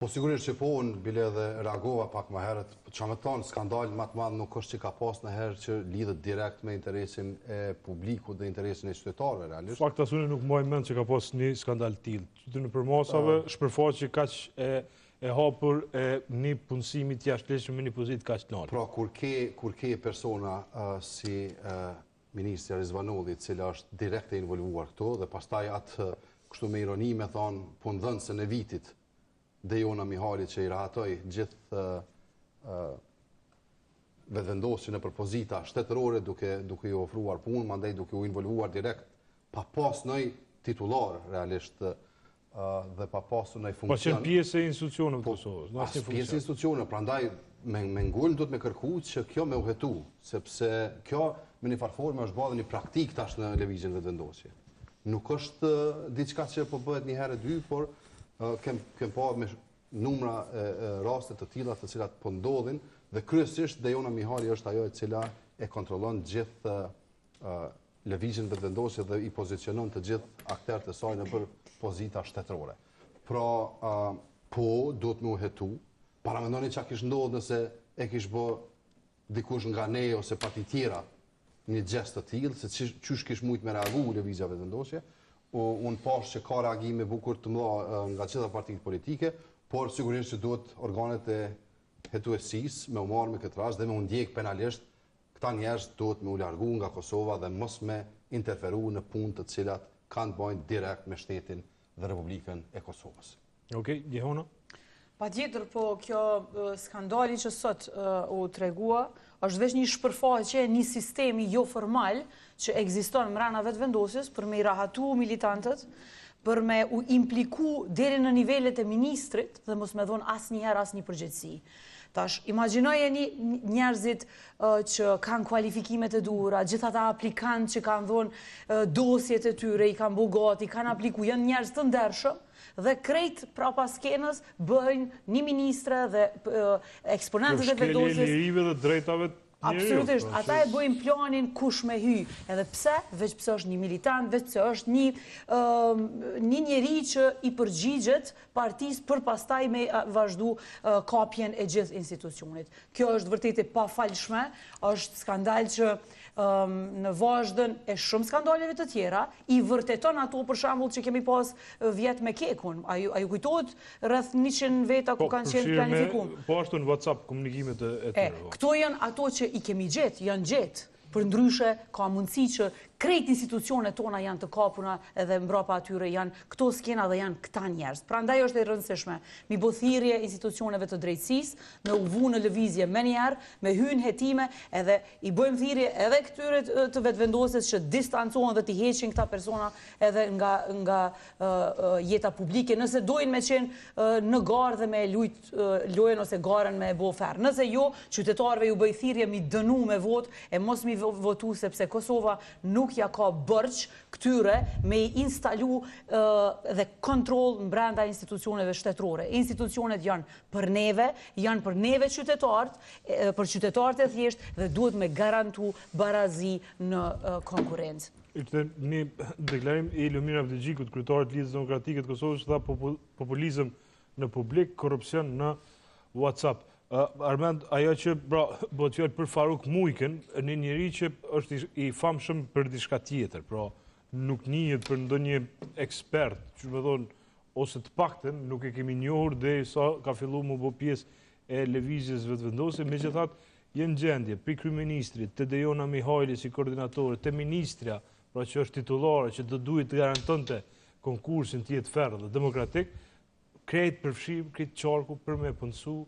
Po sigurisht që po unë bile dhe reagova pak më herët, që me thonë skandal më të madh nuk është që ka pas në herë që lidhet direkt me interesin e publikut dhe interesin e qytetarëve realisht. Fakta sune nuk mbaj mend që ka pas një skandal tillë. Ty në përmasave shpërfaqi kaq e hapur e një punësimi të jashtëligjshëm me një pozitë kaq të lartë. Pra kur ke persona si Ministri Rizvanulli, e cila është direkt e involvuar këto dhe pastaj atë kështu me ironi me thonë punëdhënësën e vitit Dejona Mihali që i rahatoi gjithë vetëvendosjen në pozita shtetërore duke i ofruar punë, mandej duke u involvuar direkt pa pas ndonjë titullar realisht dhe pa pasur ndonjë funksion. Po që pjesë e institucioneve të Kosovës, në asnjë pjesë e institucioneve, prandaj me ngulm duhet me kërku që kjo me uhetu, sepse kjo me një farforme është bërë një praktik tash në lëvizjen vetëvendosje. Nuk është diçka që po bëhet një herë dy, por kem pa me numra raste të tilla të cilat po ndodhin dhe kryesisht Dejona Mihali është ajo e cila e kontrollon gjithë lëvizjen vetëvendosje dhe i pozicionon të gjithë aktorët e saj nëpër pozita shtetërore. Pra, po duhet me u hetu, para mendoni çka kish ndodhur nëse e kish bë dikush nga ne ose parti tjera një gjest të tillë, se çysh kish mujt me reagu lëvizja vetëvendosje. Unë pash që ka reagime bukur të mëdha nga gjitha partitë politike, por sigurisht që duhet organet e hetuesisë me u marrë me këtë rast dhe me u ndjek penalisht këta njerëz duhet me u largu nga Kosova dhe mos me interferu në punë të cilat kanë të bëjnë direkt me shtetin dhe Republikën e Kosovës. Okej, Jehona? Patjetër, po kjo skandali që sot u tregua është veç një shpërfaqe, një sistemi jo formal që ekziston mbrana vetëvendosjes për me i rahatu militantët, për me u impliku deri në nivelet e ministrit dhe mos me dhonë asnjëherë asnjë përgjegjësi. Tash, imagjinoje njerëzit që kanë kualifikimet e duhura, gjithë ata aplikantë që kanë dhonë dosjet e tyre, i kanë bogati, kanë apliku, janë njerëz të ndershëm, dhe krejt prapa skenës bëjnë një ministre dhe eksponentët e vetëvendosjes. Shkelje lirive dhe drejtave të absolutisht, ata e bëjnë planin kush me hy. Edhe pse, veç pse është një militant, veç pse është një njeri që i përgjigjet partisë për pastaj me vazhdu kapjen e gjithë institucionit. Kjo është vërtet e pafalshme, është skandal që në vazhdën e shumë skandaleve të tjera, i vërteton ato për shembull që kemi pas vjet me Kekun. A ju kujtohet rreth 100 veta ku kanë qenë planifikuar? Po ashtu në WhatsApp komunikimet e tyre. Këto janë ato që i kemi janë gjetë. Për ndryshe, ka mundësi që krejt institucionet tona janë të kapuna edhe mbrapa atyre janë këto skena dhe janë këta njerëz. Prandaj është e rëndësishme mi bë thirrje institucioneve të drejtësisë, me u vu në lëvizje më njëherë, me hyn hetime edhe i bëjmë thirrje edhe këtyre të vetëvendosjes që distancohen dhe të heqin këta persona edhe nga jeta publike, nëse dojnë me qenë në garë dhe me lujt lojën ose garën me bo ferë. Nëse jo, qytetarëve ju bëj thirrje mi dënu me votë e mos mi votu sepse Kosova nuk ja ka bërç këtyre me i instalu dhe kontrol brenda institucioneve shtetërore. Institucionet janë për neve qytetarët, për qytetarët e thjesht dhe duhet me garantu barazi në konkurrencë. Ishte një deklarim i Lumira Vdegjikut, kryetarit Lidhjes Demokratike të Kosovës, që tha populizëm në publik, korrupsion në WhatsApp. Armend, ajo që bëhet fjalë për Faruk Mujkën, një njeri që është i famshëm për diçka tjetër, pra nuk njihet për ndonjë ekspert, që më thonë, ose të paktën nuk e kemi njohur derisa ka filluar më bë pjesë e lëvizjes vetëvendosje, megjithatë janë gjendje pri kryeministrit, te Dejona Mihajli si koordinatore, te ministrja, pra që është titullare, që do duhet të garantonte konkursin të jetë ferr dhe demokratik, krejt përfshim, krejt qarku për me punësu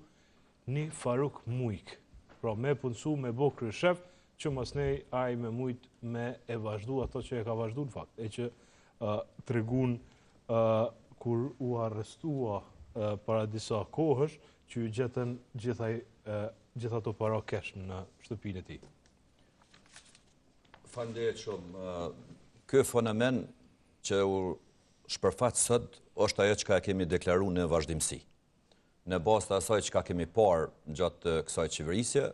një Faruk Mujk. Pra me punësu, me bo kryeshef, që masnej aj me mujt me e vazhdu ato që e ka vazhdu në fakt. E që tregun kur u arrestua para disa kohësh, që ju gjetën gjitha ato para kesh në shtëpinë e tij. Faleminderit shumë. Ky fenomen që u shpërfaq sot është ajo që kemi deklaruar në vazhdimsi. Në bazë të asaj që kemi parë gjatë kësaj qeverisje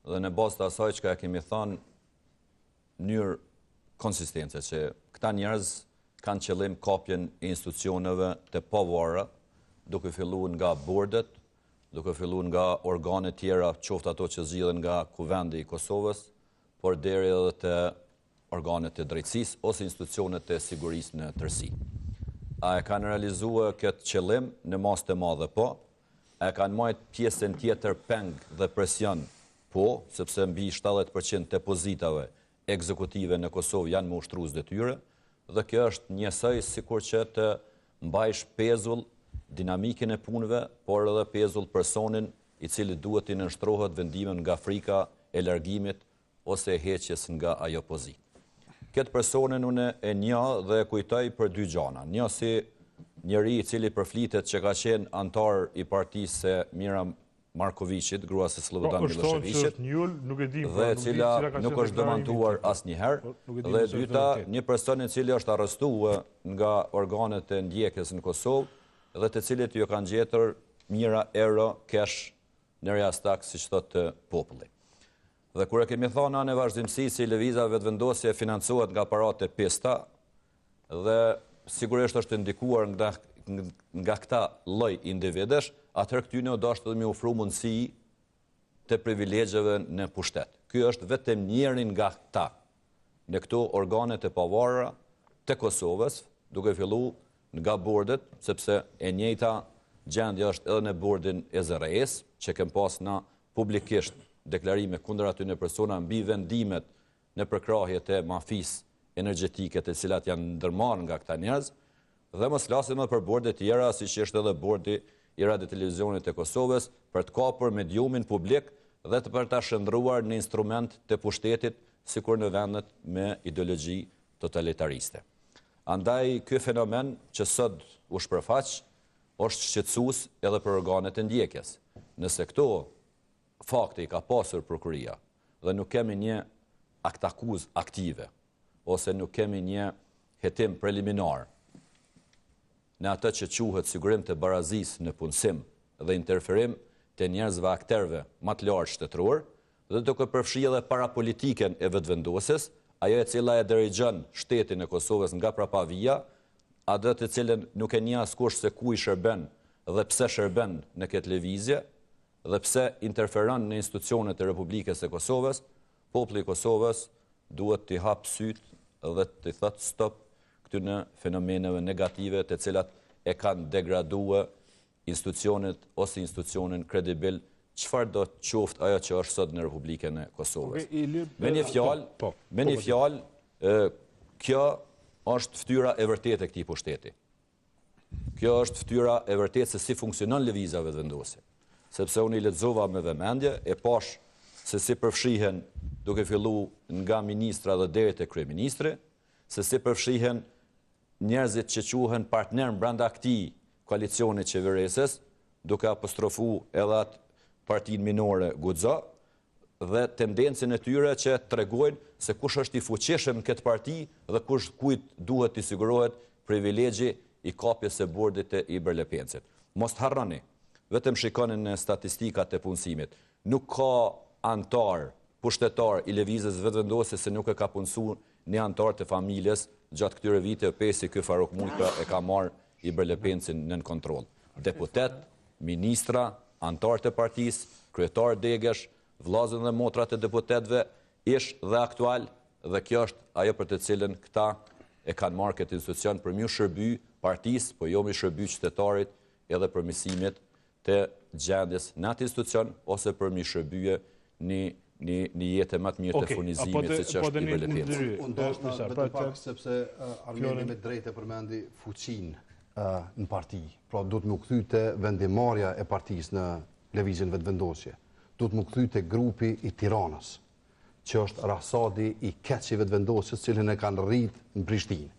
dhe në bazë të asaj që kemi thënë në mënyrë konsistente që këta njerëz kanë qëllim kapjen e institucioneve të pavarura duke filluar nga bordet, duke filluar nga organet tjera, qoftë ato që zgjidhen nga Kuvendi i Kosovës, por deri edhe te organet e drejtësisë ose institucionet e sigurisë në tërësi. A e kanë realizuar këtë qëllim në mas të madhe? Po. A e kanë marrë pjesën tjetër peng dhe presion? Po, sepse mbi 70% të pozitave ekzekutive në Kosovë janë me ushtrues detyre, dhe kjo është njësoj sikur që të mbajsh pezull dinamikën e punëve, por edhe pezull personin i cili duhet i nënshtrohet vendimin nga frika e largimit ose e heqjes nga ajo pozitë. Këtë personin unë e njoh dhe e kujtoj për dy gjana. Një si njëri i cili përflitet që ka qenë antar i partisë Mira Markovićit, gruas së Slobodan Miloševićit, dhe e cila nuk është demantuar asnjëherë, dhe dyta, një person i cili është arrestuar nga organet e ndjekjes në Kosovë dhe të cilët ju kanë gjetur mira euro cash në Riastak, siç thotë populli. Dhe kur e kemi thonë anë e vazhdimësi si lëviza vetëvendosje financohet nga aparate pesta, dhe sigurisht është ndikuar nga këta lloj individesh, atëherë këtyne u dashur të më ofru mundësi të privilegjeve në pushtet. Ky është vetëm njërin nga këta në këto organet e pavarura të Kosovës, duke filluar nga bordet, sepse e njëjta gjendje është edhe në bordin e ZRE-s, që kem pas na publikisht deklarime kundër atyne persona mbi vendimet në përkrahjet e mafisë energjetike të cilat janë ndërmarrë nga këta njerëz, dhe mos flasim edhe për borde tjera, siç është edhe bordi i radio televizionit të Kosovës, për të kapur mediumin publik dhe për ta shndruar në instrument të pushtetit, sikur në vendet me ideologji totalitariste. Andaj ky fenomen që sot u shpërfaq është shqetësues edhe për organet e ndjekjes. Nëse këto fakte i ka pasur prokuria dhe nuk kemi një aktakuz aktive, ose nuk kemi një hetim preliminar në atë që quhet sigurim të barazisë në punësim dhe interferim të njerëzve akterve më të lartë shtetëror, dhe duke përfshi edhe parapolitiken e vetëvendosjes, ajo e cila e dirigjon shtetin e Kosovës nga prapavia, atë të cilën nuk e njeh askush se ku i shërben dhe pse shërben në këtë lëvizje, dhe pse interferon në institucionet e Republikës së Kosovës, populli i Kosovës duhet t'i hap syt dhe t'i thotë stop këtyre fenomeneve negative të cilat e kanë degraduar institucionet ose institucionin kredibil, çfarë do të qoftë ajo që është sot në Republikën e Kosovës. Me një fjalë, kjo është fytyra e vërtetë e këtij pushteti. Kjo është fytyra e vërtetë se si funksionon lëvizja vetëvendosje. Sepse unë i lexova me vëmendje, e pash se si përfshihen duke filluar nga ministra dhe deri te kryeministri, se si përfshihen njerëzit që quhen partner brenda këtij koalicioni qeverisës, duke apostrofu edhe atë partinë minore Guxo, dhe tendencën e tyre që tregojnë se kush është i fuqishëm në këtë parti dhe kujt duhet t'i sigurohet privilegji i kapjes së bordit të Iber Lepencit. Mos të harroni, vetëm shikoni në statistikat e punësimit, nuk ka antar pushtetar i lëvizjes vetëvendosjes se nuk e ka punësuar një antar të familjes gjatë këtyre viteve pesi ky Faruk Mujka e ka marrë Iber Lepencin nën kontroll. Deputet, ministra, antar të partisë, kryetar degesh, vllazën dhe motrat e deputetëve, ish dhe aktual, dhe kjo është ajo për të cilën këta e kanë marrë këtë institucion për mjë shërby partisë, po jo më shërby qytetarit edhe për mësimit të gjendjes në atë institucion, ose për mjë shërbyje një jetë më të mirë të furnizimit siç është Iber Lepenci. Unë ndoshta vetëm pak sepse Armeni me drejtë përmendi fuqinë në parti. Pra duhet më kthy te vendimarrja e partisë në lëvizjen vetëvendosje. Duhet më kthy te grupi i Tiranës, që është rasadi i keqi vetëvendosjes, cilën e kanë rrit në Prishtinë.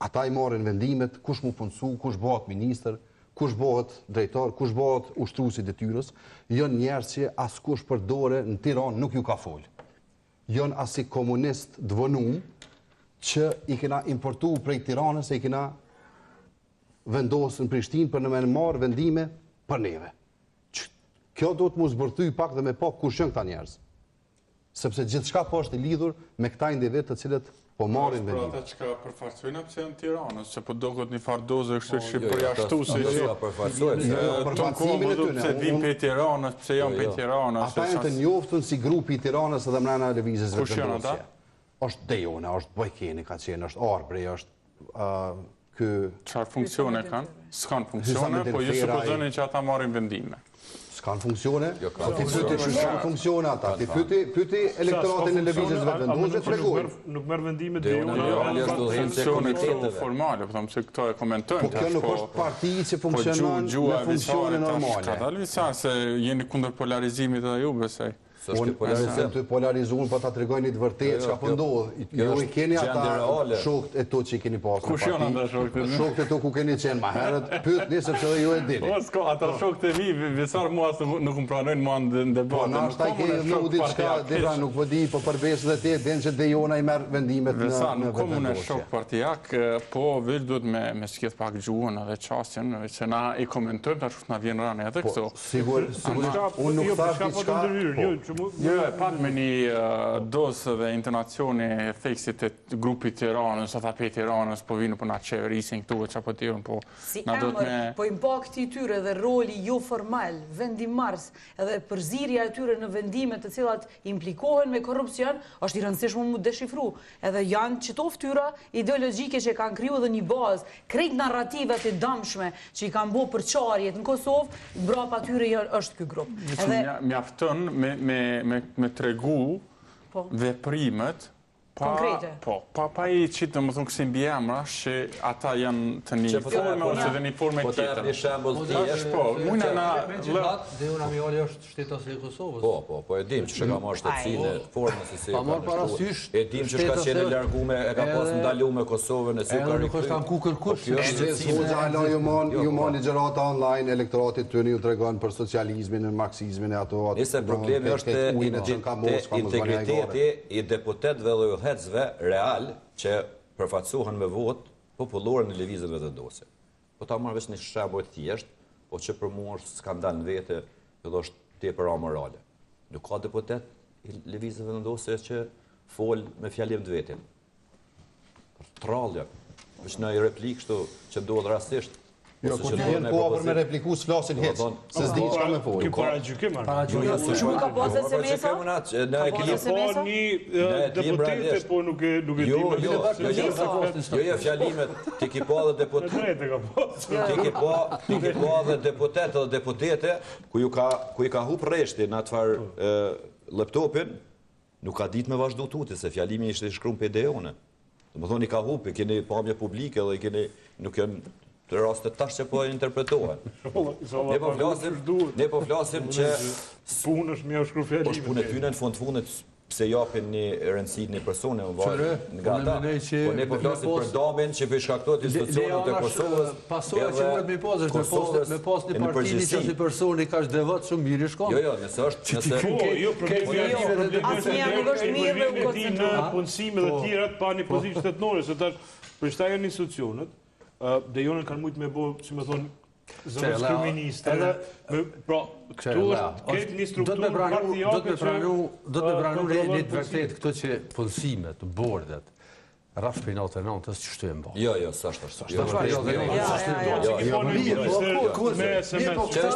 Ata i marrin vendimet, kush mu punësu, kush bëhet ministër, kush bëhet drejtor, kush bëhet ushtrues i detyrës, janë njerëz që askush për dore në Tiranë nuk ju ka fol. Janë as si komunist dvonum që i kena importu prej Tiranës, e i kena vendosur në Prishtinë për në me marrë vendime për neve. Kjo do të mu zbërthy pak dhe me pak kush janë këta njerëz. Sepse gjithçka po është i lidhur me këta individ të cilët po marrin Për vendime. ata që ka përfaqësojnë pse janë Tiranës, që po dogot një farë dozë kështu që përjashtuese që Përfaqësimin e tyre. pse vin pe Tiranës, pse janë pe Tiranës. Ata janë të njoftun si grupi i Tiranës edhe mrena lëvizjes Kush janë ata? vetëndosje. Është Dejona, është Bojkeni ka qenë, është Arbri, është ky Çfarë funksione kanë? S'kan funksione, Hysa po ju Mendelfera, supozoni që ata marrin vendime. s'kan funksione. kanë Ti pyeti s'kan funksione ata. Ti pyeti elektoratin e lëvizjes vetëndosje tregoj. Nuk merr vendime Jo, Funksione komiteteve. formale, po them se këto e komentojnë. Po kjo nuk është parti që funksionon me funksione normale. Ka dalë visa se jeni kundër polarizimit edhe ju besoj. S'është polarizim. Të polarizuar, po ta tregojnë të vërtetë çka po ndodh. Ju i keni ata shokët e to që i keni pasur. Kush janë ata shokët? Shokët e to ku keni qenë më herët, pyetni sepse edhe ju e dini. Po, s'ka, ata shokët e mi, visar mua nuk më pranojnë mua në debat. Po, na është ai ke nuk di çka, dera nuk po di, po përveç edhe ti den që Dejona i merr vendimet në Vesa, nuk kom unë vendosje. shok partijak, po veç duhet me skjet pak gjuhën edhe qasjen, që na i komentojmë, tash na vjen rani edhe Po, këto. sigur, unë nuk thash diçka. Jo, e pat me një dosë dhe intonacioni theksit të grupit Tiranës, ata pe Tiranës, po vinë po na qeverisin këtu e çapo tjerën, po Si na do të me... emër, po impakti i tyre dhe roli jo formal, vendimars, edhe përzirja e tyre në vendime të cilat implikohen me korrupsion, është i rëndësishme mu deshifru. Edhe janë qëto ftyra ideologjike që kanë kriju edhe një bazë, krejt narrativat e dëmshme që i kanë bo përçarjet në Kosovë, brapa tyre është ky grup. Mjafton me tregu Po. veprimet Konkrete. Pa i qitë në më thonë kësi mbi emra që ata janë të një forme ose dhe një forme Po të tjetër. një shembull thjesht. Po, mujna na... Dejona Mjali është shtetasi i Kosovës. Po e dim që ka marrë shtetësinë e formës se si Pa marrë parasysh. E dim që ka qenë largume, e ka pas ndaluar me Kosovën e si ka nuk është anku kërkush. Hoxha hala ju ma ligjërata online, elektoratit të ju tregon për socializmin e marksizmin e ato. Nëse problemi është integriteti i deputetëve dhe udhëhecëve real që përfaqësohen me votë popullore në lëvizjen vetëndosje. Po ta marr veç një shembull thjesht, po që për mua është skandal në vete, edhe është tepër amorale. Nuk ka deputet i lëvizjes vetëndosje që fol me fjalim të vetin. Trallja, është në replikë kështu që ndodh rastisht. Jo, kur vjen po për me repliku s'flasin hiç, se s'di çka me fol. Ky paragjykim Shumë ka pas SMS-a? Në ekilibër po një deputete, po nuk e di. Jo, fjalimet, ti ki po edhe deputet. Drejtë ka pas. Ti ki po edhe deputet edhe deputete, ku i ka hup rreshti në atëfar laptopin, nuk ka ditë me vazhdu tuti, se fjalimi ishte shkruar pe Dejone. Do të thonë i ka hup, i keni pamje publike dhe i keni nuk janë të rastet tash që po e interpretohen. Ne po flasim që punë është më shkruaj fjalime. është punë tyne në fundit pse japin një rëndësi një personi nga ata. Po ne po flasim për damin që për shkaktohet institucionet të Kosovës. Pasojë që mund me pas është me pas një partini që si personi ka devot shumë mirë i shkon. Jo, nëse është Jo, problemi është në punësime dhe tjera pa një pozitë shtetënore, se tash për shtaj janë institucionet, Dejonën kanë mujtë me bo, si me thonë, zënës kriministe. Pra, këtu është këtë një strukturë partijake që... Do të pranu një të vërtet këto që punësimet, bordet, rraf për 99-ës që shtu e mbo. Jo, s'është.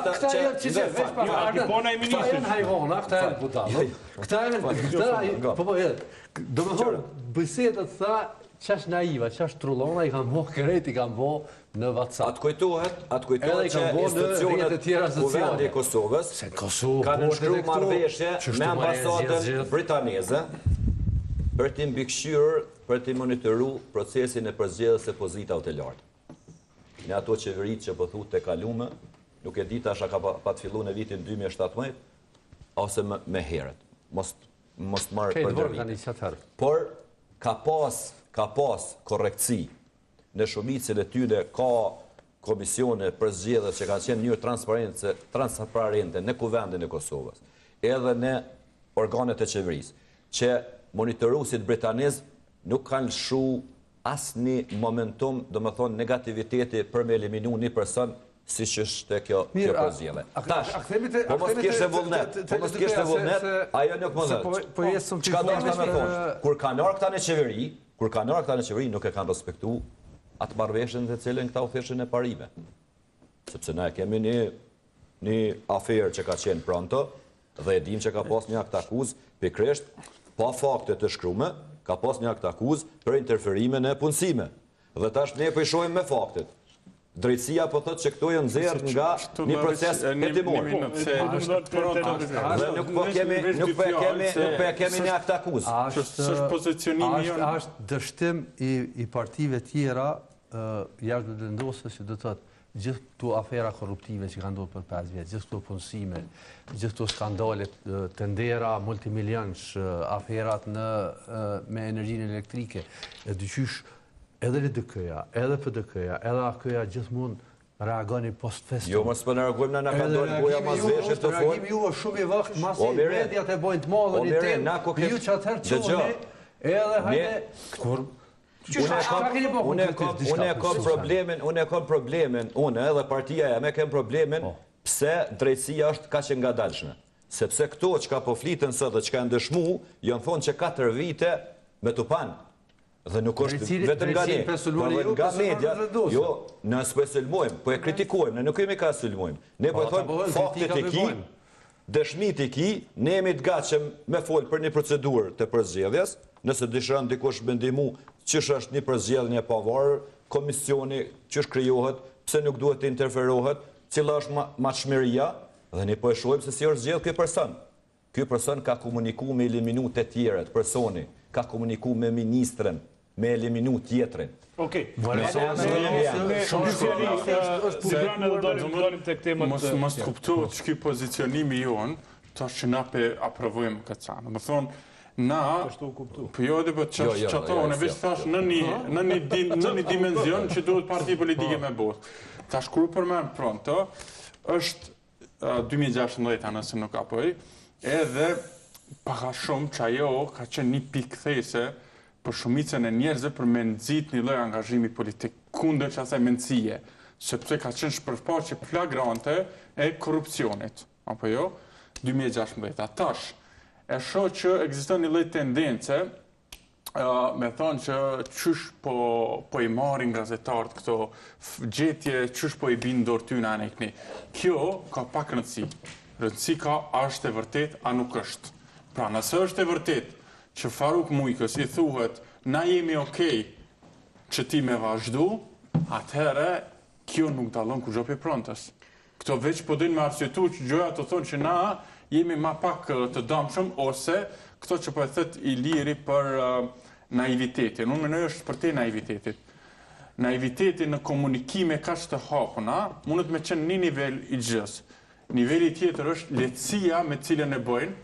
Këta janë hajvona, këta janë putalë. Do me thonë, bëjsetet tha, qash naiva, qash trullona, i kanë bo kret, i kanë bo në WhatsApp. Atë kujtohet që institucionet kuvendi i Kosovës kanë nëshkru marrëveshje me ambasadën britaneze për t'i mbikëqyrë, për t'i monitoru procesin e përzgjedhjes së pozitave të larta. Në ato qeverit që po thuhet të kalume, nuk e di tash a ka pa të fillu në vitin 2017, ose me herët. Mos marrë për dërvit. Por ka pas korrektësi në shumicën e tyre, ka komisione për zgjedhje që kanë qenë njërë transparente në kuvendin e Kosovës, edhe në organet e qeverisë, që monitoruesit britanisë nuk kanë lëshu asnjë momentum, do më thonë, negativiteti për me eliminu një person si që është kjo përzgjedhje. Tash, po mos kishte vullnet, ajo nuk më dhe. Çka do të më thonë? Kur kanë ardhur këta në qeveri, Kur kanë ardhur këta në qeveri, nuk e kanë respektu atë marrëveshjen të cilën këta u theshin e parime. Sepse na kemi një aferë që ka qenë pronto dhe e dim që ka pas një akt akuz pikërisht pa fakte të shkrume, ka pas një akt akuz për interferime në punësime. Dhe tash ne po i shohim me faktet. Drejtësia po thotë që këto janë nxjerrë nga një proces hetimor. Dhe nuk po e kemi një akt akuz. Është pozicionimi jonë. Është dështim i partive tjera jashtë vendosës që do të thotë gjithë këto afera korruptive që kanë ndodhur për 5 vjet, gjithë këto punësime, gjithë këto skandale të ndera multimilionsh, aferat me energjinë elektrike, e dyqysh edhe LDK-ja, edhe PDK-ja, edhe AK-ja gjithmonë reagoni post festum. Jo, mos po reagojmë na ka ndonjë goja mazveshje të fort. Reagimi juve shumë i vakt, masi mediat e bojnë të madhen i temë. Ju që atëherë çoni edhe hajde Unë e kam problemin, unë edhe partia jam e kem problemin pse drejtësia është kaq e ngadalshme. Sepse këto që ka po flitën sot dhe që ka ndëshmu, janë thonë që 4 vite me tupan. Dhe nuk është vetëm nga ne, por nga media, jo, ne s'po e sulmojmë, po e kritikojmë, ne nuk kemi ka sulmojmë. Ne po e thonë faktet e ki, dëshmit e ki, ne jemi të gatshëm me folë për një procedurë të përzgjedhjes, nëse dëshiron dikush me ndihmu ç'është është një përzgjedhje e pavarur, komisioni ç'është krijohet, pse nuk duhet të interferohet, cila është matshmëria, dhe ne po e shohim se si është zgjedh ky person. Ky person ka komunikuar me eliminu të tjerët, personi ka komunikuar me ministrin, me eliminu tjetrin. Okej. Mos kuptohet që ky pozicionimi jon, tash që na pe aprovojmë këtë sa. Do të thonë na po jo dhe po çatonë vetë thash në një dimension që duhet parti politike me bot. Tash kur përmend pronto është 2016 nëse nuk apoj, edhe paka shumë që ajo ka qenë një pikë these për shumicën e njerëzve për me nxit një lloj angazhimi politik kundër asaj mendësie, sepse ka qenë shpërfaqje flagrante e korrupsionit, apo jo? 2016. Tash e shoh që ekziston një lloj tendence me thonë që qysh po i marrin gazetarët këto gjetje, qysh po i bin dorë ty në anekni. Kjo ka pak rëndësi. Rëndësi ka, a është e vërtet, a nuk është. Pra, nëse është e vërtet që Faruk Mujkës i thuhet, na jemi okej që ti me vazhdu, atëherë kjo nuk dallon kur gjopi prontës. Këto veç po din me arsyetu që gjoja të thonë që na jemi ma pak të dëmshëm, ose këto që po e thët i liri për naivitetin. Unë mendoj është për te naivitetit. Naiviteti në komunikime kaq të hapuna, mundet me qenë një nivel i gjës. Niveli tjetër është lehtësia me cilën e bëjnë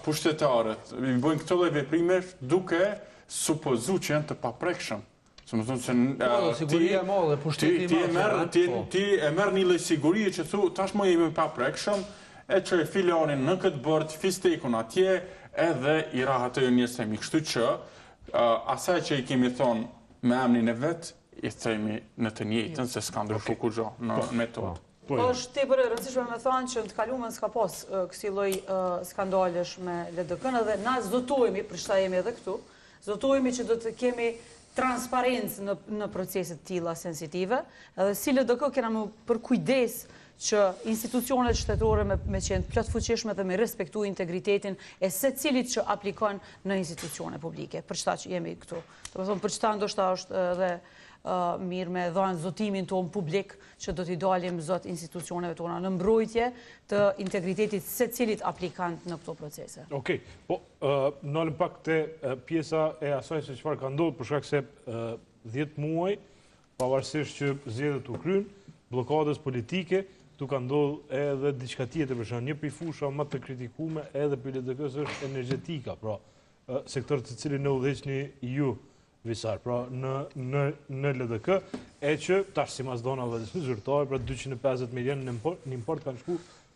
pushtetarët. I bëjnë këto lloj veprime duke supozu që janë të paprekshëm. Ti e merr një lloj sigurie që thu tashmë jemi paprekshëm, e që e filonin në këtë bord, fistekun atje, edhe i rahatoj njësë themi. Kështu që asaj që i kemi thonë me emnin e vetë, i themi në të njëjtën se s'ka ndryshuar kurrë në metodë. Po është tepër e rëndësishme me thonë që në të kaluamën s'ka pas kësi lloj skandalesh me LDK-n, dhe na zotohemi, për shta jemi edhe këtu, zotohemi që do të kemi transparencë në proceset tilla sensitive, edhe si LDK kena më për kujdes që institucionet shtetërore me qenë plot fuqishme dhe me respektu integritetin e secilit që aplikon në institucione publike. Për çta që jemi këtu. Do të thonë për çta ndoshta është edhe mirë me dhënë zotimin tonë publik që do t'i dalim zot institucioneve tona në mbrojtje të integritetit secilit aplikant në këto procese. Okej, po nalëm pak te pjesa e asaj se çfarë ka ndodhur për shkak se 10 muaj pavarësisht që zgjedhjet u kryen, bllokadës politike, tu ka ndodhur edhe diçka tjetër, për shembull, një prej fusha më të kritikuar edhe për LDK-s është energjetika, pra sektor të cilin në udhëheqni ju Visar, pra në LDK, e që tash si Mazdona dhe zyrtare, pra 250 milion në import kanë shku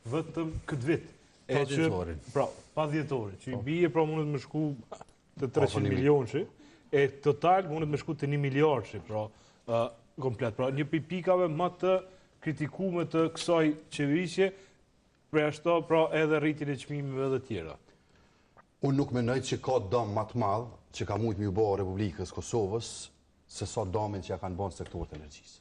vetëm këtë vit. Pa dhjetorin. Pra, pa dhjetorin, që i bije pra mundet me shku të 300 milion që, e total mundet me shku të 1 miliard që, pra, komplet. Pra, një pikave më të kritikume të kësaj qeverisje, pra edhe rritjen e çmimeve dhe tjera. Unë nuk mendoj që ka dëm më të madh që ka mujtë mjë bo Republikës Kosovës se sa damin që ja kanë bërë sektorët energjisë.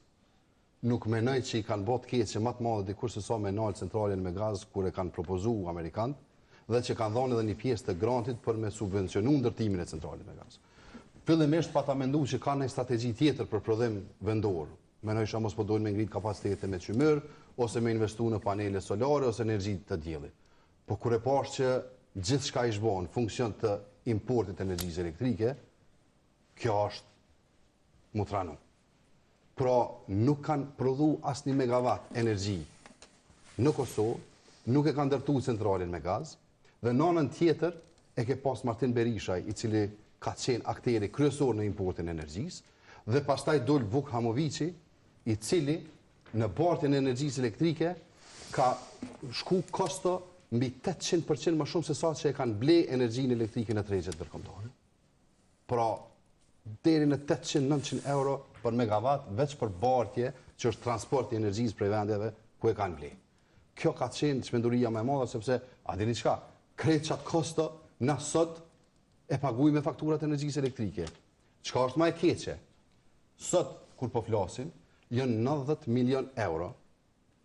Nuk menoj që i kanë bërë të keqe më të madhe dikur se sa me nalë centralin me gaz kur e kanë propozu Amerikanët dhe që kanë dhënë edhe një pjesë të grantit për me subvencionu ndërtimin e centralit me gaz. Fillimisht pa ta mendu që ka një strategji tjetër për prodhim vendor. Menoj që mos po dojnë me ngrit kapacitete me qymër, ose me investu në panele solare, ose energji të diellit. Po kur e pash që gjithë shka i shbon funksion të importit energjisë elektrike, kjo është mutranu. Pra nuk kanë prodhu asnjë megawatt energji në Kosovë, nuk e kanë ndërtu centralin me gaz, dhe në anën tjetër e ke pas Martin Berishaj, i cili ka qenë akteri kryesor në importin e energjisë, dhe pastaj dol Vuk Hamovici, i cili në bartjen e energjisë elektrike ka shku kosto mbi 800% më shumë se sa që e kanë ble energjinë elektrike në tregjet ndërkombëtare. Pra, deri në 800-900 euro për megawatt, veç për bartje që është transport i energjisë prej vendeve ku e kanë ble. Kjo ka qenë çmenduria më e madhe, sepse, a dini çka, krejt qatë kosto na sot e paguaj me fakturat e energjisë elektrike. Çka është më e keqe? Sot, kur po flasim, janë 90 milion euro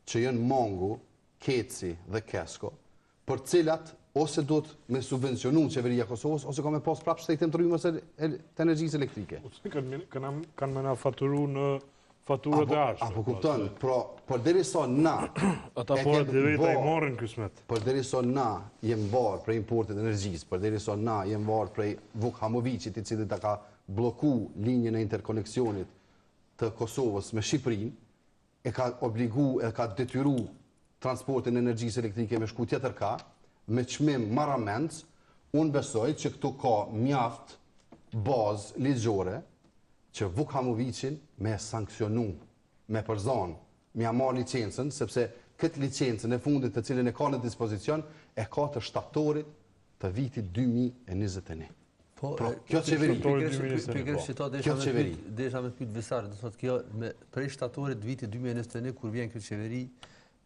që janë mangu, Keci dhe Kesko, për cilat ose do të me subvencionu qeveria Kosovës, ose ka me pas prapë shtetin të rrymës të energjisë elektrike. Kanë me na faturu në faturat e arshme. Apo kupton, për deri sa na... Ata po direta i marrin kësmet. Për deri sa na jem varë prej importit energjisë, për deri sa na jem varë prej Vuk Hamovicit, i cili ta ka bloku linjën e interkoneksionit të Kosovës me Shqipërinë, e ka obligu, e ka detyru transportin e energjisë elektrike me shku tjetër ka, me çmim marramendës, unë besoj që këtu ka mjaft bazë ligjore që Vuk Hamovicin me sankcionu, me përzon, me marr licencën, sepse këtë licencën e fundit të cilën e ka në dispozicion, e ka të shtatorit të vitit 2021. Pra, kjo qeveri. Kjo qeveri. Desha me pyet Visar, do thotë kjo prej shtatorit të vitit 2021 kur vjen kjo qeveri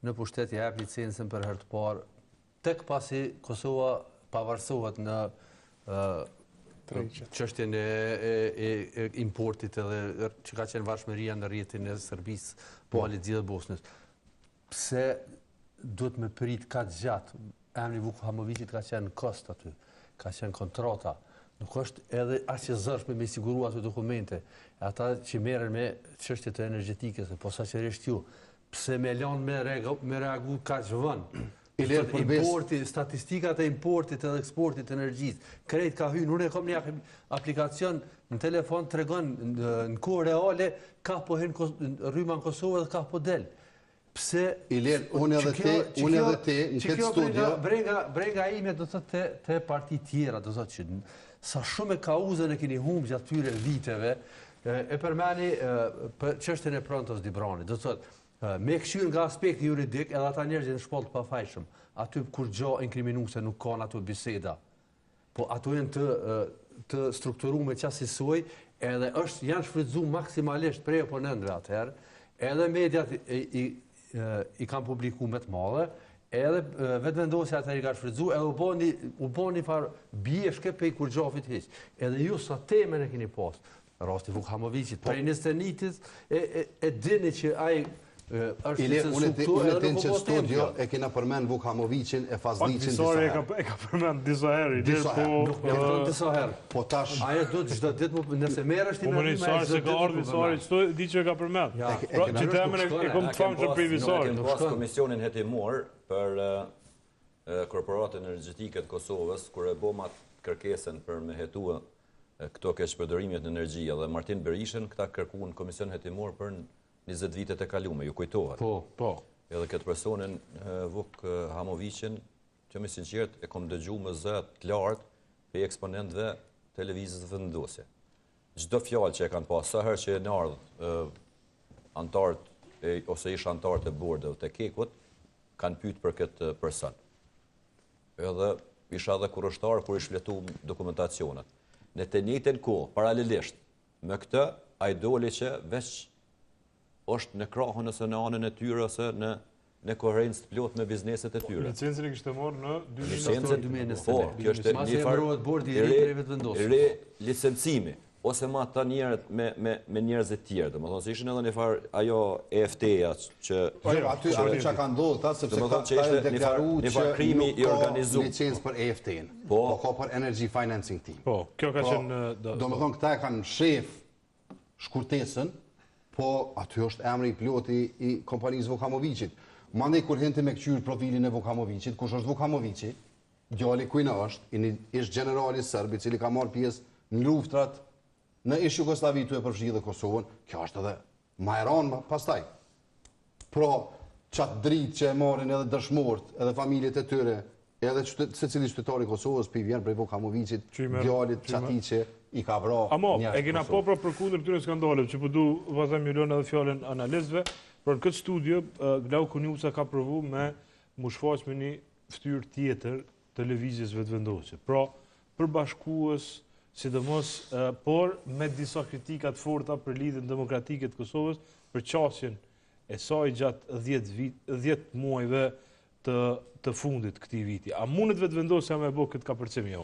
në pushtet i jep licencën për herë të parë, tek pasi Kosova pavarësohet në çështjen e importit edhe që ka qenë vashmëria në rrjetin e Serbisë, Malit dhe Bosnës. Pse duhet me prit kaq gjatë? Emri Vuk Hamovicit ka qenë kost aty, ka qenë kontrata. Nuk është edhe aq e zërshme me siguru ato dokumente. Ata që merren me çështjet e energjetikës, posaçërisht ju, pse me lanë me reagu kaq vonë? Importi, statistikat e importit edhe eksportit të energjisë. Krejt ka hyrë, unë e kam një aplikacion në telefon tregon në kohë reale ka po hyn rryma në Kosovë dhe ka po del. Pse unë edhe te në këtë studio brenga ime do thotë te parti tjera, do thotë që sa shumë e kauzën e keni humbë gjatë tyre viteve, e përmeni për çështjen e Prontos Dibrani, do thotë me këshyrë nga aspekti juridik edhe ata njerëz në shkollë të pafajshëm, aty kur gjë inkriminuese nuk kanë ato biseda. Po ato janë të strukturuar qasësoj, edhe janë shfrytzuar maksimalisht prej oponentëve atëherë, edhe mediat i kanë publikuar me të madhe, edhe vetëvendosja atëherë i ka shfrytzuar, edhe u bën një farë bjeshke pe kur gjafit hiq. Edhe ju sa temën e keni pas, rasti Vuk Hamovicit, prej Nistenitis, e dini që ai unë e tin që studio e kena përmend Vuk Hamovicin e Fazliqin disa herë. E ka përmend disa herë. Disa herë. Po tash... Ajo do të çdo ditë, nëse merresh ti me një Visari, se ka ardhur Visari, çdo di që e ka përmend. Pra, që temën e kom të famshëm për Visarin. Pas komisionin hetimor për korporatën energjetike të Kosovës, kur e boma kërkesën për me hetua këto keqpërdorimet në energji, dhe Martin Berishën këta kërkuan komision hetimor për 20 vitet e kalume, ju kujtohet. Po. Edhe këtë personin, Vuk Hamovicin, që me sinqert e kom dëgju më zët të lartë për eksponentëve televizës vendosje. Çdo fjalë që e kanë pas, sa herë që e në ardhë antarët, ose ish antarët e bordëve të kekut, kanë pyet për këtë person. Edhe isha dhe kurështarë kur i shfletu dokumentacionet. Në të njëjtën kohë, paralelisht, me këtë, a i doli që veç është në krahun ose në anën e tyre ose në në koherencë të plot me bizneset e tyre. Licencën e kishte marrë në 2021. Po, kjo është një farë licencimi, ose ma ta njerët me njerëzit tjerë. Dhe më thonë, se ishin edhe një farë ajo EFT-ja që... Aty që ka ndodhë, ta, sepse ka e deklaru që nuk ka licencë për EFT-në, po ka për Energy Financing Team. Po, kjo ka qenë... Do më thonë, këta e kanë shef shkurtesën, po aty është emri i ploti i kompanisë Vukamovicit. Mandej kur hente me këqyrë profilin e Vukamovicit, kush është Vukamovici, djali kujna është, ish generali sërbi, cili ka marrë pjesë në luftrat në ish Jugoslavi të e përfshi dhe Kosovën, kjo është edhe ma e ranë pastaj. Pro, qatë dritë që e marrin edhe dëshmort, edhe familjet e tyre, edhe se cili qytetari Kosovës, për i vjen prej Vukamovicit, djalit qati që i ka vra Amo, e kena po pra për kundër këtyre skandaleve, që përdu vazhdim milionë edhe fjallën analistëve, për në këtë studio, Glau Kunjuca ka provu me mu shfaq me një ftyrë tjetër televizjes vetëvendosje. Pra, përbashkues, sidomos, por me disa kritikat forta për lidhjen demokratike të Kosovës, për qasjen e saj gjatë 10 muajve të fundit këtij viti. A mundet vetëvendosja me bë këtë kapërcim jo?